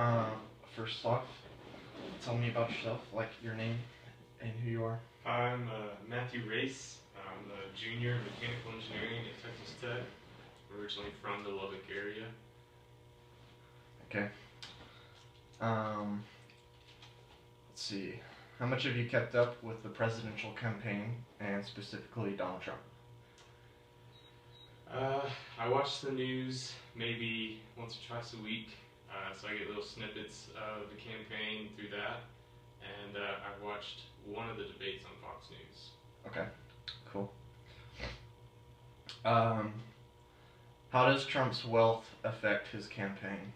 Uh, First off, tell me about yourself, like your name and who you are. I'm Matthew Race. I'm a junior in mechanical engineering at Texas Tech. I'm originally from the Lubbock area. Okay. Um, let's see. How much have you kept up with the presidential campaign and specifically Donald Trump? I watch the news maybe once or twice a week, so I get little snippets of the campaign through that. And I've watched one of the debates on Fox News. Okay, cool. Um, how does Trump's wealth affect his campaign?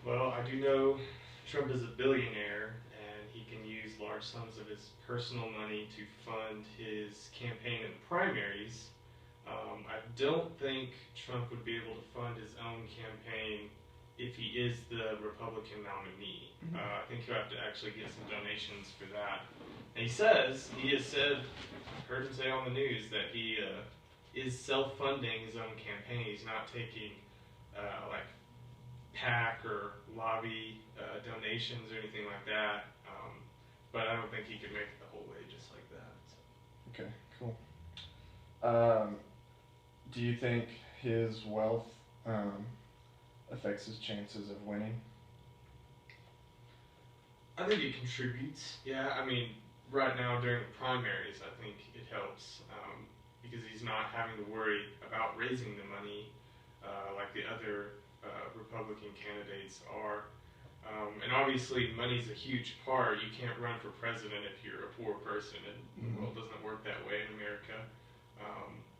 Well, I do know Trump is a billionaire and he can use large sums of his personal money to fund his campaign in the primaries. I don't think Trump would be able to fund his own campaign if he is the Republican nominee. I think he'll have to actually get some donations for that. And he has said, I've heard him say on the news that he is self-funding his own campaign. He's not taking like PAC or lobby donations or anything like that. But I don't think he could make it the whole way just like that. So. Okay, cool. Um, do you think his wealth affects his chances of winning? I think it contributes. Yeah, I mean, right now during the primaries, I think it helps because he's not having to worry about raising the money like the other Republican candidates are. And obviously, money's a huge part. You can't run for president if you're a poor person, and the world doesn't work that way in America.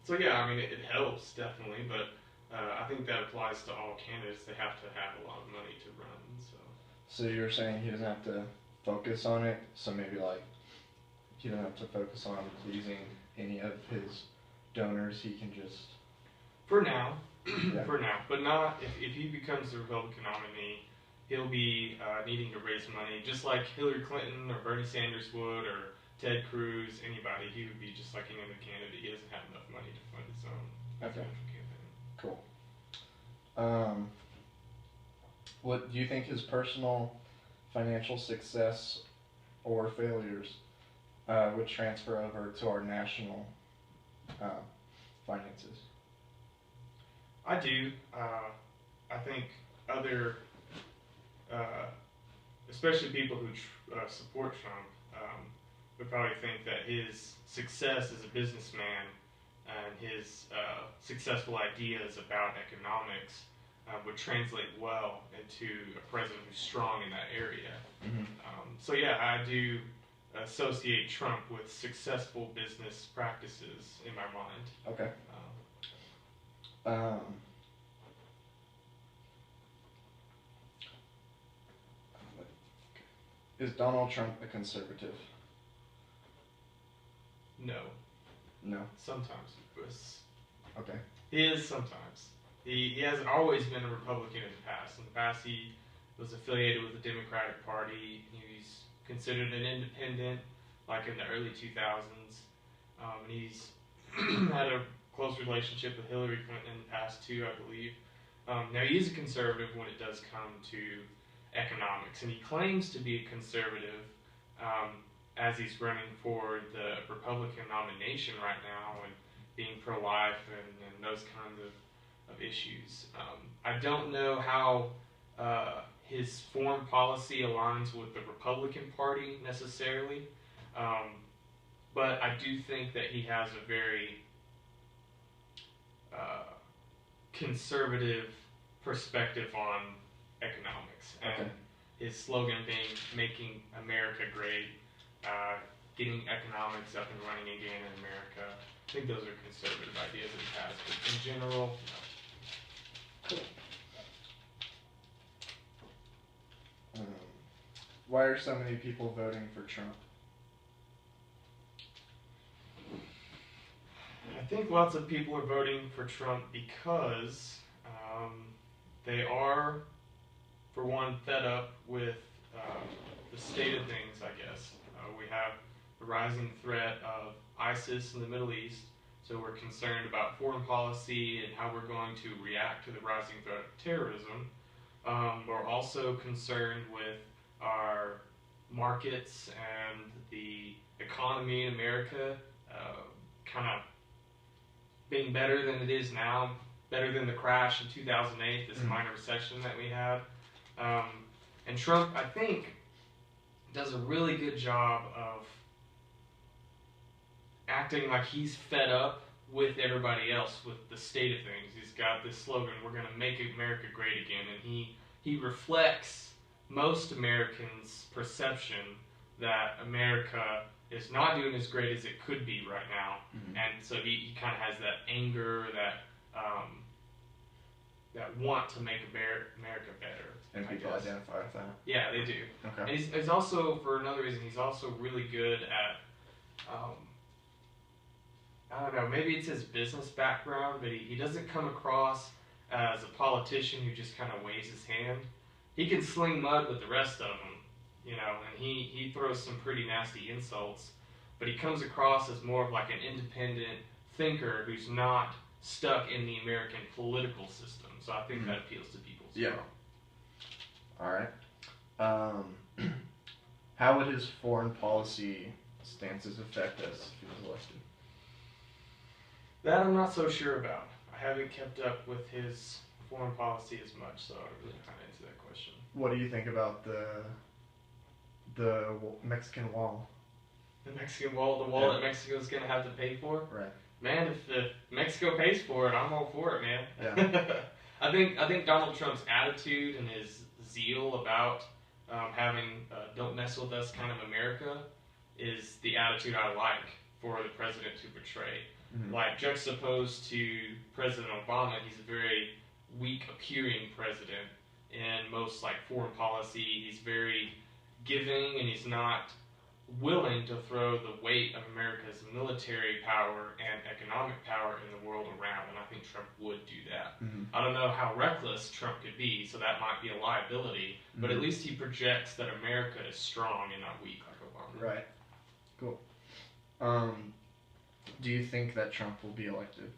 So yeah, I mean, it helps definitely, but I think that applies to all candidates. They have to have a lot of money to run. So you're saying he doesn't have to focus on it. So maybe like he doesn't have to focus on pleasing any of his donors. He can just for now, yeah. for now, but not if he becomes the Republican nominee. He'll be needing to raise money, just like Hillary Clinton or Bernie Sanders would, or Ted Cruz, anybody. He would be just like any other candidate. He doesn't have enough money to fund his own presidential campaign. Cool. What do you think his personal financial success or failures would transfer over to our national finances? I do. I think other, especially people who support Trump, would probably think that his success as a businessman and his successful ideas about economics would translate well into a president who's strong in that area. So yeah, I do associate Trump with successful business practices in my mind. Okay. Is Donald Trump a conservative? No. No. Sometimes. Okay. He is sometimes. He hasn't always been a Republican in the past. In the past, he was affiliated with the Democratic Party. He's considered an independent, like in the early 2000s. And he's had a close relationship with Hillary Clinton in the past too, I believe. Now, he is a conservative when it does come to economics, and he claims to be a conservative as he's running for the Republican nomination right now and being pro-life and those kinds of issues. I don't know how his foreign policy aligns with the Republican Party necessarily, but I do think that he has a very conservative perspective on economics, and his slogan being "Making America Great," getting economics up and running again in America. I think those are conservative ideas that he has, but in general, no. Why are so many people voting for Trump? I think lots of people are voting for Trump because they are, for one, fed up with the state of things, I guess. We have the rising threat of ISIS in the Middle East, so we're concerned about foreign policy and how we're going to react to the rising threat of terrorism. We're also concerned with our markets and the economy in America kind of being better than it is now, better than the crash in 2008, this minor recession that we had. And Trump, I think, does a really good job of acting like he's fed up with everybody else with the state of things. He's got this slogan, "We're going to make America great again," and he reflects most Americans' perception that America is not doing as great as it could be right now. And so he kind of has that anger, that want to make America better. And people identify with that. Yeah, they do. Okay. And he's also, for another reason, he's also really good at, I don't know, maybe it's his business background, but he doesn't come across as a politician who just kind of waves his hand. He can sling mud with the rest of them, you know, and he throws some pretty nasty insults, but he comes across as more of like an independent thinker who's not stuck in the American political system. So I think that appeals to people as well. All right. How would his foreign policy stances affect us if he was elected? That I'm not so sure about. I haven't kept up with his foreign policy as much, so I don't really kind of answer that question. What do you think about the Mexican wall? The Mexican wall, the wall that Mexico's going to have to pay for? Right. Man, if Mexico pays for it, I'm all for it, man. Yeah. I think Donald Trump's attitude and his zeal about having "don't mess with us" kind of America is the attitude I like for the president to portray. Like juxtaposed to President Obama, he's a very weak appearing president in most like foreign policy. He's very giving, and he's not willing to throw the weight of America's military power and economic power in the world around, and I think Trump would do that. I don't know how reckless Trump could be, so that might be a liability, but at least he projects that America is strong and not weak like Obama. Right. Cool. Do you think that Trump will be elected?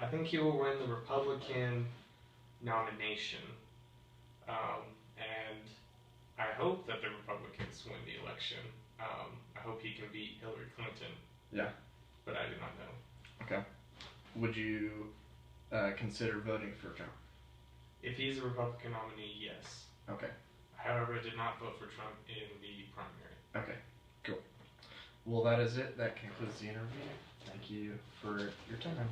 I think he will win the Republican nomination, and I hope that the Republicans win the election. I hope he can beat Hillary Clinton. Yeah. But I do not know. Okay. Would you consider voting for Trump? If he's a Republican nominee, yes. Okay. However, I did not vote for Trump in the primary. Okay. Cool. Well, that is it. That concludes the interview. Thank you for your time.